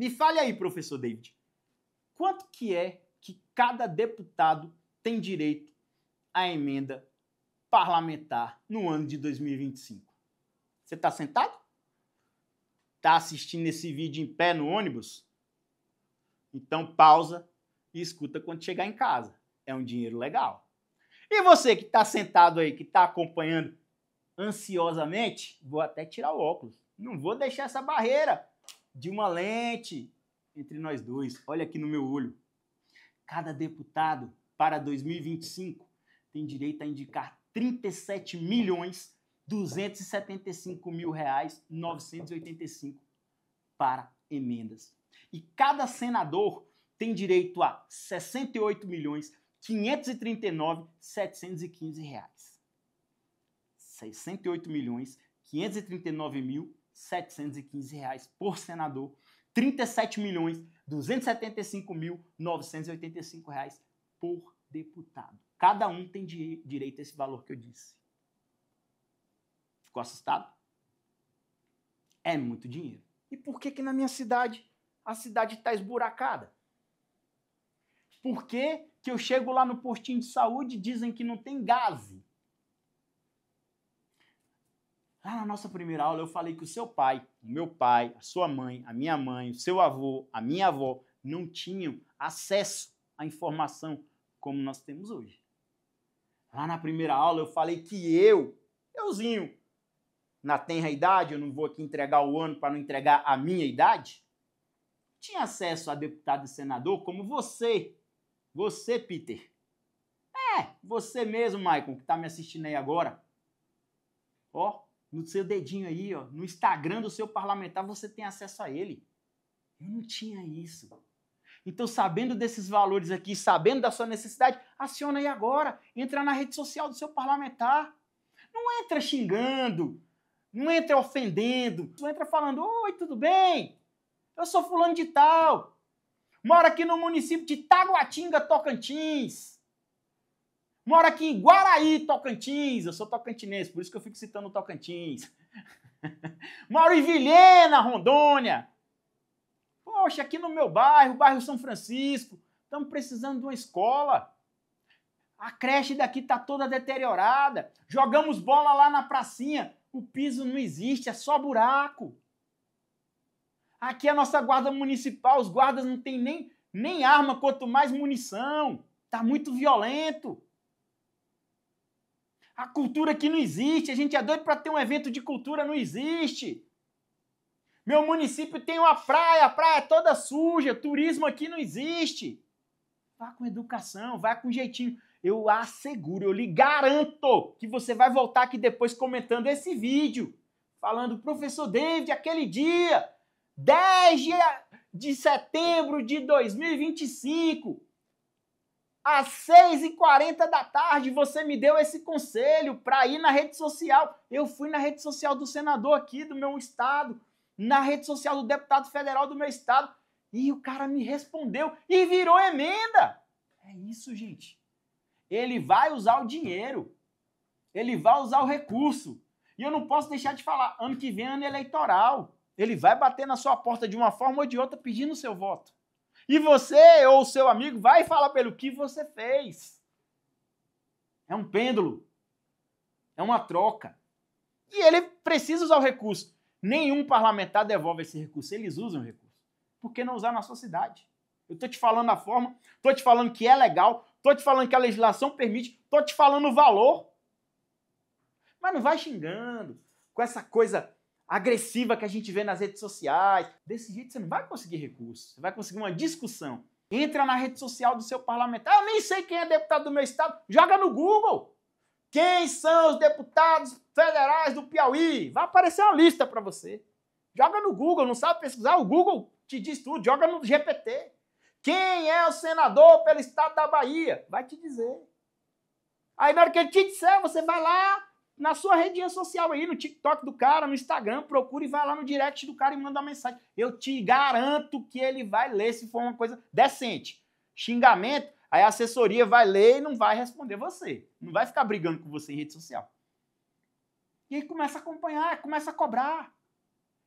Me fale aí, professor David, quanto que é que cada deputado tem direito à emenda parlamentar no ano de 2025? Você está sentado? Está assistindo esse vídeo em pé no ônibus? Então pausa e escuta quando chegar em casa. É um dinheiro legal. E você que está sentado aí, que está acompanhando ansiosamente, vou até tirar o óculos. Não vou deixar essa barreira de uma lente entre nós dois. Olha aqui no meu olho. Cada deputado para 2025 tem direito a indicar 37.275.985 para emendas. E cada senador tem direito a 68.539.715 reais. 68.539.715 reais por senador, 37.275.985 reais por deputado. Cada um tem direito a esse valor que eu disse. Ficou assustado? É muito dinheiro. E por que na minha cidade a cidade está esburacada? Por que eu chego lá no postinho de saúde e dizem que não tem gás? Lá na nossa primeira aula eu falei que o seu pai, o meu pai, a sua mãe, a minha mãe, o seu avô, a minha avó não tinham acesso à informação como nós temos hoje. Lá na primeira aula eu falei que euzinho, na tenra idade, eu não vou aqui entregar o ano para não entregar a minha idade, tinha acesso a deputado e senador como você, Peter. Você mesmo, Maicon, que está me assistindo aí agora. Ó, no seu dedinho aí, ó, no Instagram do seu parlamentar, você tem acesso a ele. Eu não tinha isso. Então, sabendo desses valores aqui, sabendo da sua necessidade, aciona aí agora. Entra na rede social do seu parlamentar. Não entra xingando, não entra ofendendo, não entra falando, oi, tudo bem? Eu sou fulano de tal. Moro aqui no município de Taguatinga, Tocantins. Moro aqui em Guaraí, Tocantins. Eu sou tocantinense, por isso que eu fico citando o Tocantins. Moro em Vilhena, Rondônia. Poxa, aqui no meu bairro, bairro São Francisco, estamos precisando de uma escola. A creche daqui está toda deteriorada. Jogamos bola lá na pracinha. O piso não existe, é só buraco. Aqui é a nossa guarda municipal, os guardas não têm nem arma, quanto mais munição. Está muito violento. A cultura aqui não existe, a gente é doido para ter um evento de cultura, não existe. Meu município tem uma praia, a praia é toda suja, turismo aqui não existe. Vá com educação, vá com jeitinho. Eu asseguro, eu lhe garanto que você vai voltar aqui depois comentando esse vídeo, falando, professor David, aquele dia, 10 de setembro de 2025, às 6h40 da tarde, você me deu esse conselho para ir na rede social. Eu fui na rede social do senador aqui do meu estado, na rede social do deputado federal do meu estado, e o cara me respondeu e virou emenda. É isso, gente. Ele vai usar o dinheiro, ele vai usar o recurso. E eu não posso deixar de falar, ano que vem é ano eleitoral. Ele vai bater na sua porta de uma forma ou de outra pedindo o seu voto. E você ou o seu amigo vai falar pelo que você fez. É um pêndulo. É uma troca. E ele precisa usar o recurso. Nenhum parlamentar devolve esse recurso. Eles usam o recurso. Por que não usar na sua cidade? Eu estou te falando a forma, estou te falando que é legal, estou te falando que a legislação permite, estou te falando o valor. Mas não vai xingando com essa coisa agressiva que a gente vê nas redes sociais. Desse jeito você não vai conseguir recurso, você vai conseguir uma discussão. Entra na rede social do seu parlamentar. Eu nem sei quem é deputado do meu estado. Joga no Google. Quem são os deputados federais do Piauí? Vai aparecer uma lista para você. Joga no Google, não sabe pesquisar? O Google te diz tudo. Joga no GPT. Quem é o senador pelo estado da Bahia? Vai te dizer. Aí na hora que ele te disser, você vai lá na sua rede social aí, no TikTok do cara, no Instagram, procura e vai lá no direct do cara e manda uma mensagem. Eu te garanto que ele vai ler se for uma coisa decente. Xingamento, aí a assessoria vai ler e não vai responder você. Não vai ficar brigando com você em rede social. E aí começa a acompanhar, começa a cobrar.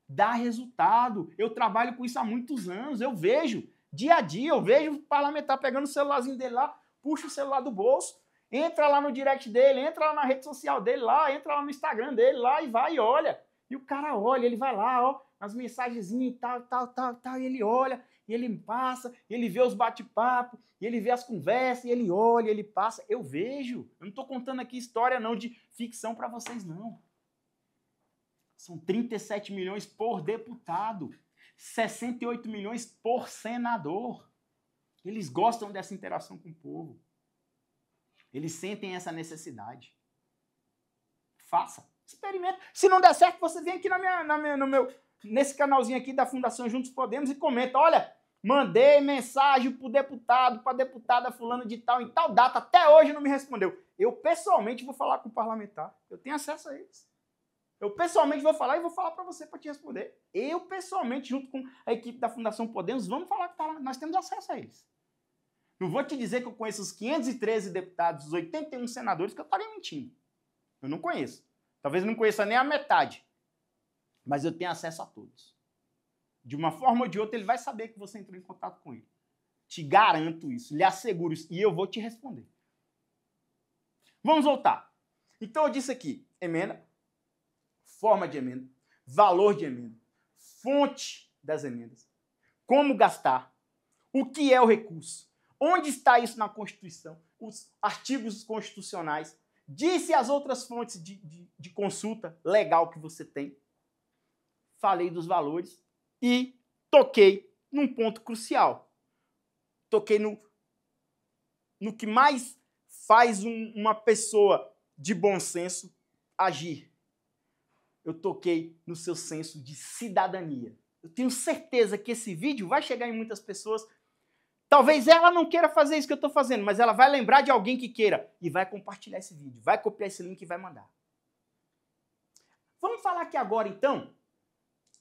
Dá resultado. Eu trabalho com isso há muitos anos. Eu vejo, dia a dia, eu vejo o parlamentar pegando o celularzinho dele lá, puxa o celular do bolso, entra lá no direct dele, entra lá na rede social dele lá, entra lá no Instagram dele lá e vai e olha. E o cara olha, ele vai lá, ó, as mensagenzinhas e tal, e ele olha, e ele passa, e ele vê os bate-papos, e ele vê as conversas, e ele olha, ele passa. Eu vejo. Eu não estou contando aqui história não de ficção para vocês, não. São 37 milhões por deputado, 68 milhões por senador. Eles gostam dessa interação com o povo. Eles sentem essa necessidade. Faça, experimenta. Se não der certo, você vem aqui nesse canalzinho aqui da Fundação Juntos Podemos e comenta, olha, mandei mensagem pro deputado, para deputada fulano de tal, em tal data, até hoje não me respondeu. Eu pessoalmente vou falar com o parlamentar. Eu tenho acesso a eles. Eu pessoalmente vou falar e vou falar para você para te responder. Eu pessoalmente, junto com a equipe da Fundação Podemos, vamos falar com o parlamentar. Nós temos acesso a eles. Não vou te dizer que eu conheço os 513 deputados, os 81 senadores, que eu estaria mentindo. Eu não conheço. Talvez não conheça nem a metade. Mas eu tenho acesso a todos. De uma forma ou de outra, ele vai saber que você entrou em contato com ele. Te garanto isso, lhe asseguro isso. E eu vou te responder. Vamos voltar. Então eu disse aqui, emenda, forma de emenda, valor de emenda, fonte das emendas, como gastar, o que é o recurso, onde está isso na Constituição, os artigos constitucionais, disse as outras fontes de consulta legal que você tem, falei dos valores e toquei num ponto crucial. Toquei no que mais faz uma pessoa de bom senso agir. Eu toquei no seu senso de cidadania. Eu tenho certeza que esse vídeo vai chegar em muitas pessoas. Talvez ela não queira fazer isso que eu estou fazendo, mas ela vai lembrar de alguém que queira e vai compartilhar esse vídeo, vai copiar esse link e vai mandar. Vamos falar aqui agora, então,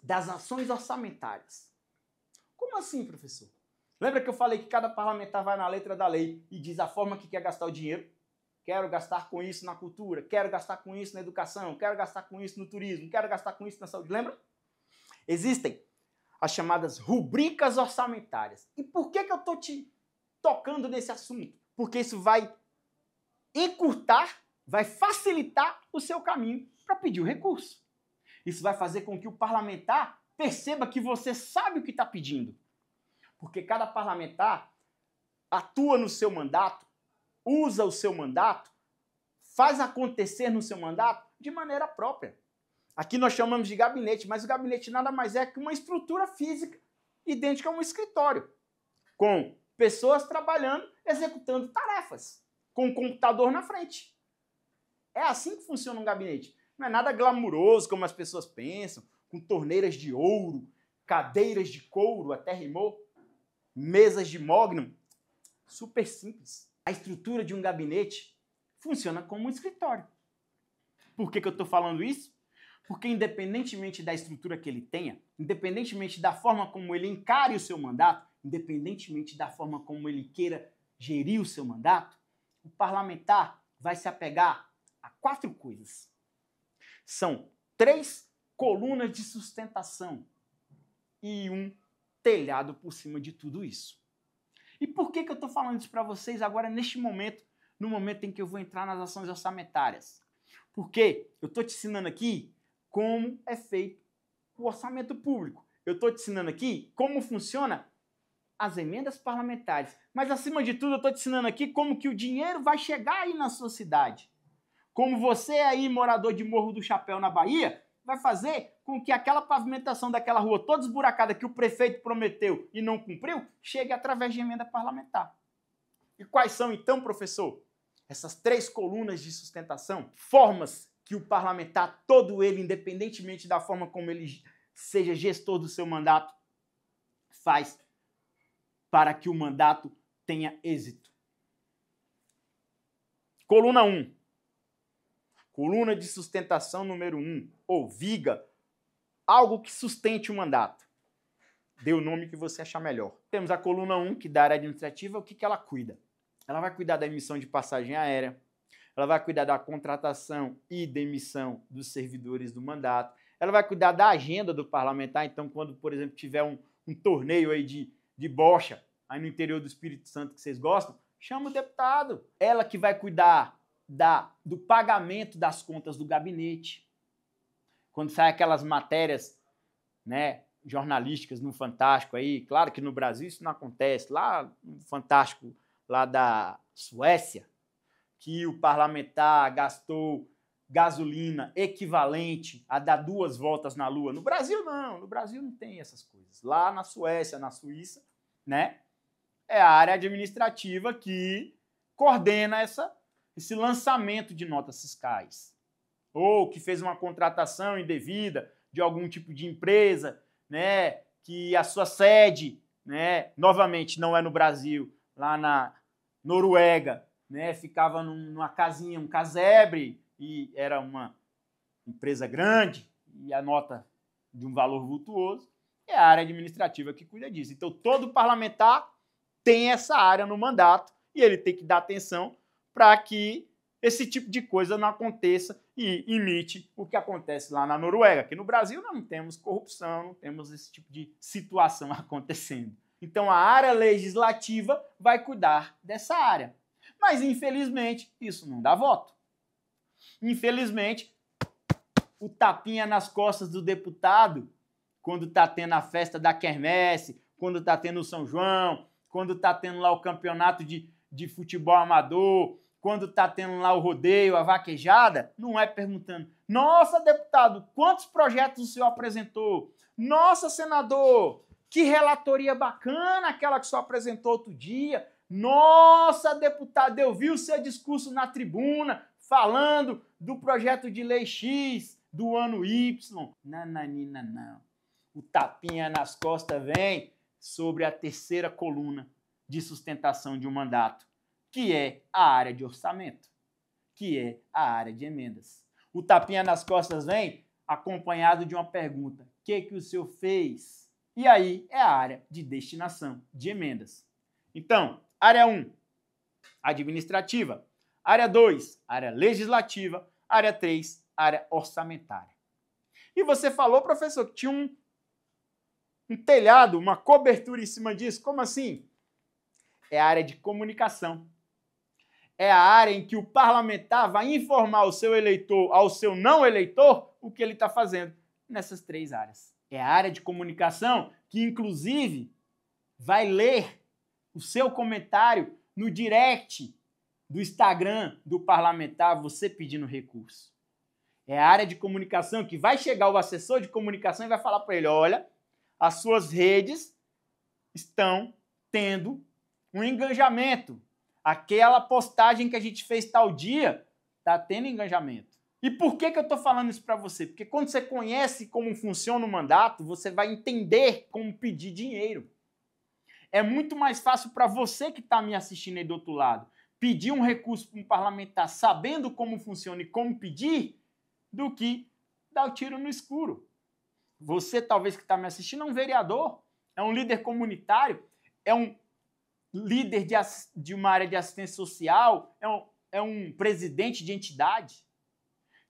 das ações orçamentárias. Como assim, professor? Lembra que eu falei que cada parlamentar vai na letra da lei e diz a forma que quer gastar o dinheiro? Quero gastar com isso na cultura, quero gastar com isso na educação, quero gastar com isso no turismo, quero gastar com isso na saúde. Lembra? Existem as chamadas rubricas orçamentárias. E por que eu estou te tocando nesse assunto? Porque isso vai encurtar, vai facilitar o seu caminho para pedir o recurso. Isso vai fazer com que o parlamentar perceba que você sabe o que está pedindo. Porque cada parlamentar atua no seu mandato, usa o seu mandato, faz acontecer no seu mandato de maneira própria. Aqui nós chamamos de gabinete, mas o gabinete nada mais é que uma estrutura física idêntica a um escritório, com pessoas trabalhando, executando tarefas, com um computador na frente. É assim que funciona um gabinete. Não é nada glamuroso como as pessoas pensam, com torneiras de ouro, cadeiras de couro, até rimou, mesas de mogno. Super simples. A estrutura de um gabinete funciona como um escritório. Por que eu estou falando isso? Porque independentemente da estrutura que ele tenha, independentemente da forma como ele encare o seu mandato, independentemente da forma como ele queira gerir o seu mandato, o parlamentar vai se apegar a 4 coisas. São 3 colunas de sustentação e um telhado por cima de tudo isso. E por que eu estou falando isso para vocês agora, neste momento, no momento em que eu vou entrar nas ações orçamentárias? Porque eu estou te ensinando aqui como é feito o orçamento público. Eu estou te ensinando aqui como funciona as emendas parlamentares. Mas, acima de tudo, eu estou te ensinando aqui como que o dinheiro vai chegar aí na sua cidade. Como você aí, morador de Morro do Chapéu, na Bahia, vai fazer com que aquela pavimentação daquela rua toda esburacada que o prefeito prometeu e não cumpriu, chegue através de emenda parlamentar. E quais são, então, professor? Essas 3 colunas de sustentação, formas que o parlamentar, todo ele, independentemente da forma como ele seja gestor do seu mandato, faz para que o mandato tenha êxito. Coluna 1. Coluna de sustentação número 1, ou viga, algo que sustente o mandato. Dê o nome que você achar melhor. Temos a coluna 1, que da área administrativa, o que ela cuida? Ela vai cuidar da emissão de passagem aérea, ela vai cuidar da contratação e demissão dos servidores do mandato, ela vai cuidar da agenda do parlamentar. Então, quando, por exemplo, tiver um torneio aí de bocha, aí no interior do Espírito Santo que vocês gostam, chama o deputado. Ela que vai cuidar do pagamento das contas do gabinete. Quando sai aquelas matérias, né, jornalísticas no Fantástico aí, claro que no Brasil isso não acontece, lá no Fantástico, lá da Suécia, que o parlamentar gastou gasolina equivalente a dar 2 voltas na Lua. No Brasil não tem essas coisas. Lá na Suécia, na Suíça, né, é a área administrativa que coordena esse lançamento de notas fiscais. Ou que fez uma contratação indevida de algum tipo de empresa, né, que a sua sede, né, novamente não é no Brasil, lá na Noruega, né, ficava numa casinha, um casebre, e era uma empresa grande, e a nota de um valor vultuoso, é a área administrativa que cuida disso. Então, todo parlamentar tem essa área no mandato, e ele tem que dar atenção para que esse tipo de coisa não aconteça e imite o que acontece lá na Noruega. Aqui no Brasil não temos corrupção, não temos esse tipo de situação acontecendo. Então a área legislativa vai cuidar dessa área. Mas, infelizmente, isso não dá voto. Infelizmente, o tapinha nas costas do deputado, quando está tendo a festa da quermesse, quando está tendo o São João, quando está tendo lá o campeonato de futebol amador, quando está tendo lá o rodeio, a vaquejada, não é perguntando: nossa, deputado, quantos projetos o senhor apresentou? Nossa, senador, que relatoria bacana aquela que o senhor apresentou outro dia. Nossa, deputado, eu vi o seu discurso na tribuna falando do projeto de lei X do ano Y. Nananina, não. O tapinha nas costas vem sobre a terceira coluna de sustentação de um mandato, que é a área de orçamento, que é a área de emendas. O tapinha nas costas vem acompanhado de uma pergunta: o que o senhor fez? E aí é a área de destinação de emendas. Então, área 1, administrativa. Área 2, área legislativa. Área 3, área orçamentária. E você falou, professor, que tinha um telhado, uma cobertura em cima disso. Como assim? É a área de comunicação. É a área em que o parlamentar vai informar ao seu eleitor, ao seu não eleitor, o que ele está fazendo nessas 3 áreas. É a área de comunicação que, inclusive, vai ler o seu comentário no direct do Instagram do parlamentar, você pedindo recurso. É a área de comunicação que vai chegar o assessor de comunicação e vai falar para ele: olha, as suas redes estão tendo um engajamento. Aquela postagem que a gente fez tal dia está tendo engajamento. E por que eu estou falando isso para você? Porque quando você conhece como funciona o mandato, você vai entender como pedir dinheiro. É muito mais fácil para você que está me assistindo aí do outro lado pedir um recurso para um parlamentar sabendo como funciona e como pedir, do que dar o tiro no escuro. Você, talvez, que está me assistindo, é um vereador, é um líder comunitário, é um líder de uma área de assistência social, é um presidente de entidade.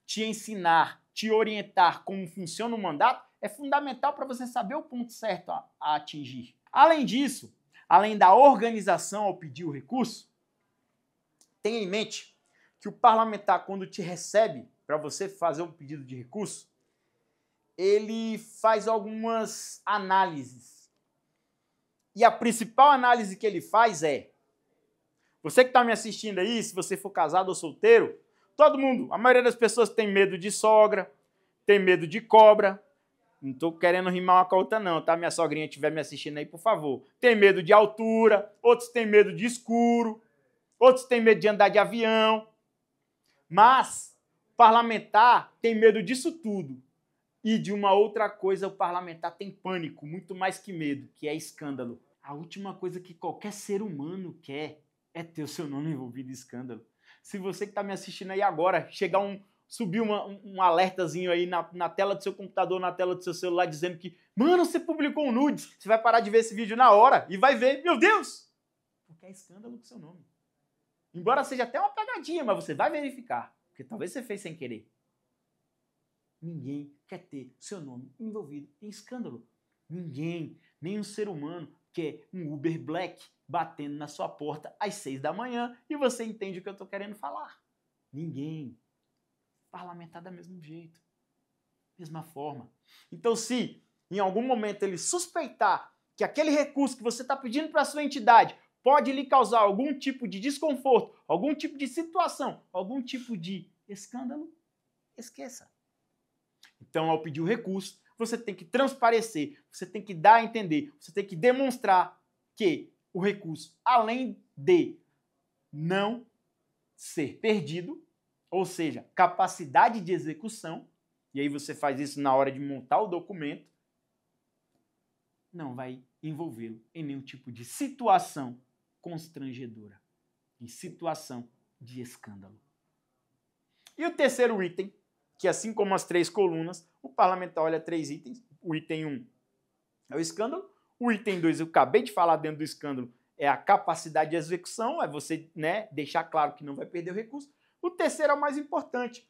Te ensinar, te orientar como funciona o mandato é fundamental para você saber o ponto certo a atingir. Além disso, além da organização ao pedir o recurso, tenha em mente que o parlamentar, quando te recebe para você fazer um pedido de recurso, ele faz algumas análises. E a principal análise que ele faz é: você que está me assistindo aí, se você for casado ou solteiro, todo mundo, a maioria das pessoas tem medo de sogra, tem medo de cobra. Não estou querendo rimar uma com a outra não, tá? Minha sogrinha estiver me assistindo aí, por favor. Tem medo de altura, outros têm medo de escuro, outros têm medo de andar de avião. Mas o parlamentar tem medo disso tudo. E de uma outra coisa, o parlamentar tem pânico, muito mais que medo, que é escândalo. A última coisa que qualquer ser humano quer é ter o seu nome envolvido em escândalo. Se você que está me assistindo aí agora, subir um alertazinho aí na tela do seu computador, na tela do seu celular, dizendo que, mano, você publicou um nude, você vai parar de ver esse vídeo na hora e vai ver, meu Deus! Porque é escândalo com seu nome. Embora seja até uma pegadinha, mas você vai verificar, porque talvez você fez sem querer. Ninguém quer ter seu nome envolvido em escândalo. Ninguém, nenhum ser humano quer um Uber Black batendo na sua porta às 6 da manhã e você entende o que eu estou querendo falar. Ninguém. Parlamentar da mesmo jeito. Mesma forma. Então, se em algum momento ele suspeitar que aquele recurso que você está pedindo para a sua entidade pode lhe causar algum tipo de desconforto, algum tipo de situação, algum tipo de escândalo, esqueça. Então, ao pedir o recurso, você tem que transparecer, você tem que dar a entender, você tem que demonstrar que o recurso, além de não ser perdido, ou seja, capacidade de execução, e aí você faz isso na hora de montar o documento, não vai envolvê-lo em nenhum tipo de situação constrangedora, em situação de escândalo. E o terceiro item, que assim como as 3 colunas, o parlamentar olha 3 itens. O item 1 é o escândalo, o item 2, eu acabei de falar dentro do escândalo, é a capacidade de execução, é você, deixar claro que não vai perder o recurso. O terceiro é o mais importante.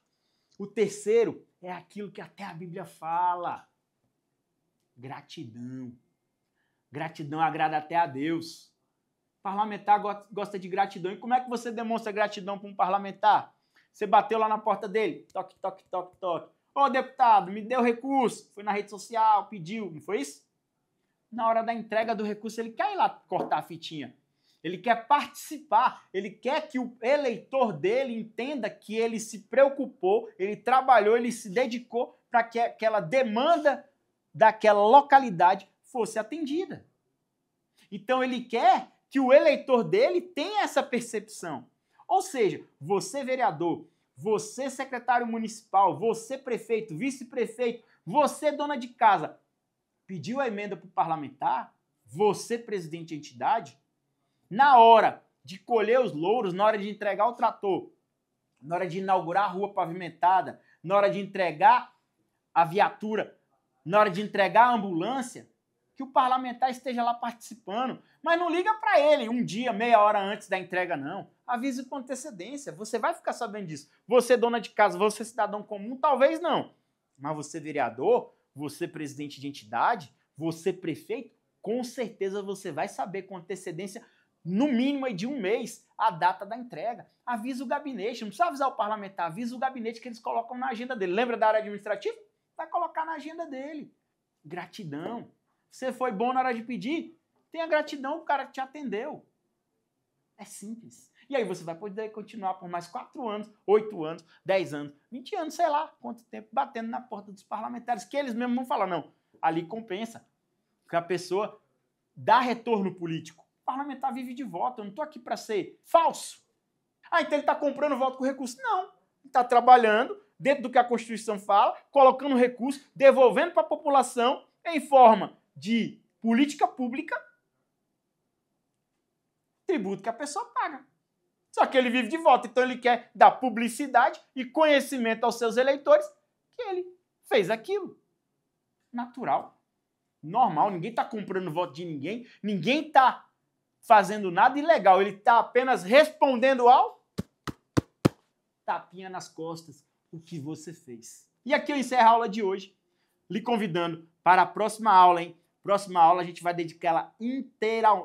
O terceiro é aquilo que até a Bíblia fala. Gratidão. Gratidão agrada até a Deus. O parlamentar gosta de gratidão. E como é que você demonstra gratidão para um parlamentar? Você bateu lá na porta dele, toque, toque, toque, toque. Ô, deputado, me deu recurso. Foi na rede social, pediu, não foi isso? Na hora da entrega do recurso, ele quer ir lá cortar a fitinha. Ele quer participar, ele quer que o eleitor dele entenda que ele se preocupou, ele trabalhou, ele se dedicou para que aquela demanda daquela localidade fosse atendida. Então ele quer que o eleitor dele tenha essa percepção. Ou seja, você vereador, você secretário municipal, você prefeito, vice-prefeito, você dona de casa, pediu a emenda para o parlamentar, você presidente de entidade, na hora de colher os louros, na hora de entregar o trator, na hora de inaugurar a rua pavimentada, na hora de entregar a viatura, na hora de entregar a ambulância, que o parlamentar esteja lá participando. Mas não liga para ele um dia, meia hora antes da entrega, não. Avise com antecedência, você vai ficar sabendo disso. Você dona de casa, você cidadão comum, talvez não. Mas você vereador, você presidente de entidade, você prefeito, com certeza você vai saber com antecedência, no mínimo aí de 1 mês, a data da entrega. Avisa o gabinete, não precisa avisar o parlamentar, avisa o gabinete que eles colocam na agenda dele. Lembra da área administrativa? Vai colocar na agenda dele. Gratidão. Você foi bom na hora de pedir? Tenha gratidão pro cara que te atendeu. É simples. E aí você vai poder continuar por mais 4 anos, 8 anos, 10 anos, 20 anos, sei lá quanto tempo, batendo na porta dos parlamentares, que eles mesmos vão falar, não, ali compensa. Porque a pessoa dá retorno político. O parlamentar vive de voto, eu não estou aqui para ser falso. Ah, então ele está comprando voto com recurso. Não, ele está trabalhando dentro do que a Constituição fala, colocando recurso, devolvendo para a população em forma de política pública, tributo que a pessoa paga. Só que ele vive de voto, então ele quer dar publicidade e conhecimento aos seus eleitores que ele fez aquilo. Natural, normal, ninguém está comprando voto de ninguém, ninguém está fazendo nada ilegal, ele está apenas respondendo ao tapinha nas costas, o que você fez. E aqui eu encerro a aula de hoje, lhe convidando para a próxima aula, hein? Próxima aula a gente vai dedicá-la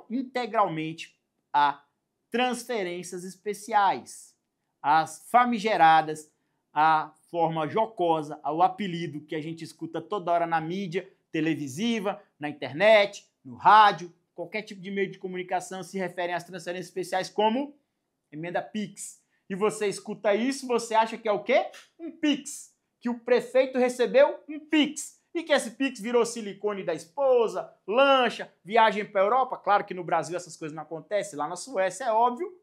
integralmente a transferências especiais, as famigeradas, a forma jocosa, o apelido que a gente escuta toda hora na mídia televisiva, na internet, no rádio, qualquer tipo de meio de comunicação se referem às transferências especiais como emenda Pix. E você escuta isso, você acha que é o quê? Um Pix. Que o prefeito recebeu um Pix. E que esse Pix virou silicone da esposa, lancha, viagem para a Europa. Claro que no Brasil essas coisas não acontecem, lá na Suécia é óbvio,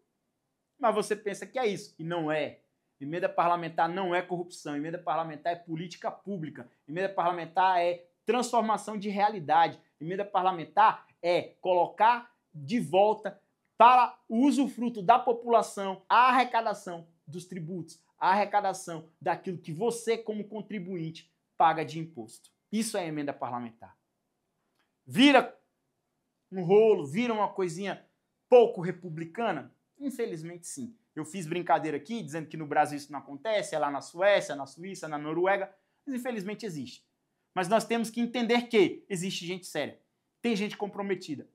mas você pensa que é isso. E não é. Emenda parlamentar não é corrupção, emenda parlamentar é política pública, emenda parlamentar é transformação de realidade, emenda parlamentar é colocar de volta para o usufruto da população a arrecadação dos tributos, a arrecadação daquilo que você, como contribuinte, paga de imposto. Isso é emenda parlamentar. Vira um rolo, vira uma coisinha pouco republicana? Infelizmente, sim. Eu fiz brincadeira aqui, dizendo que no Brasil isso não acontece, é lá na Suécia, na Suíça, na Noruega. Mas infelizmente existe. Mas nós temos que entender que existe gente séria, tem gente comprometida,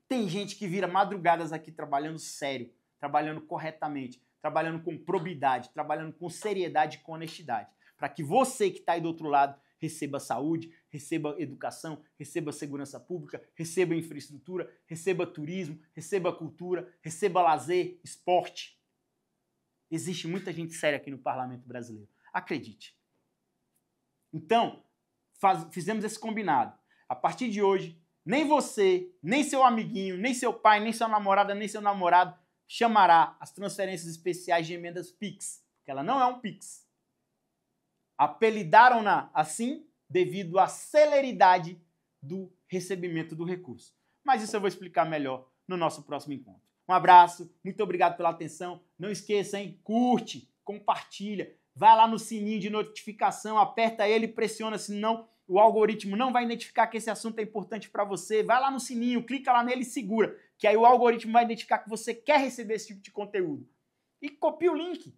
tem gente que vira madrugadas aqui trabalhando sério, trabalhando corretamente, trabalhando com probidade, trabalhando com seriedade e com honestidade, para que você que está aí do outro lado receba saúde, receba educação, receba segurança pública, receba infraestrutura, receba turismo, receba cultura, receba lazer, esporte. Existe muita gente séria aqui no parlamento brasileiro. Acredite. Então, fizemos esse combinado. A partir de hoje, nem você, nem seu amiguinho, nem seu pai, nem sua namorada, nem seu namorado chamará as transferências especiais de emendas PIX, porque ela não é um PIX. Apelidaram-na assim devido à celeridade do recebimento do recurso. Mas isso eu vou explicar melhor no nosso próximo encontro. Um abraço, muito obrigado pela atenção. Não esqueça, hein? Curte, compartilha, vai lá no sininho de notificação, aperta ele e pressiona, senão o algoritmo não vai identificar que esse assunto é importante para você. Vai lá no sininho, clica lá nele e segura, que aí o algoritmo vai identificar que você quer receber esse tipo de conteúdo. E copia o link,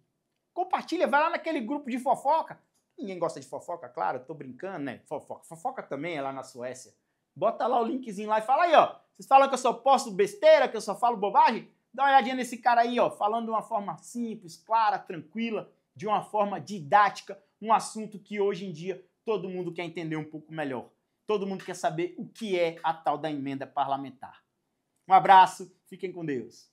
compartilha, vai lá naquele grupo de fofoca. Ninguém gosta de fofoca, claro, eu tô brincando, né? Fofoca também é lá na Suécia. Bota lá o linkzinho lá e fala aí, ó. Vocês falam que eu só posto besteira, que eu só falo bobagem? Dá uma olhadinha nesse cara aí, ó, falando de uma forma simples, clara, tranquila, de uma forma didática, um assunto que hoje em dia todo mundo quer entender um pouco melhor. Todo mundo quer saber o que é a tal da emenda parlamentar. Um abraço, fiquem com Deus.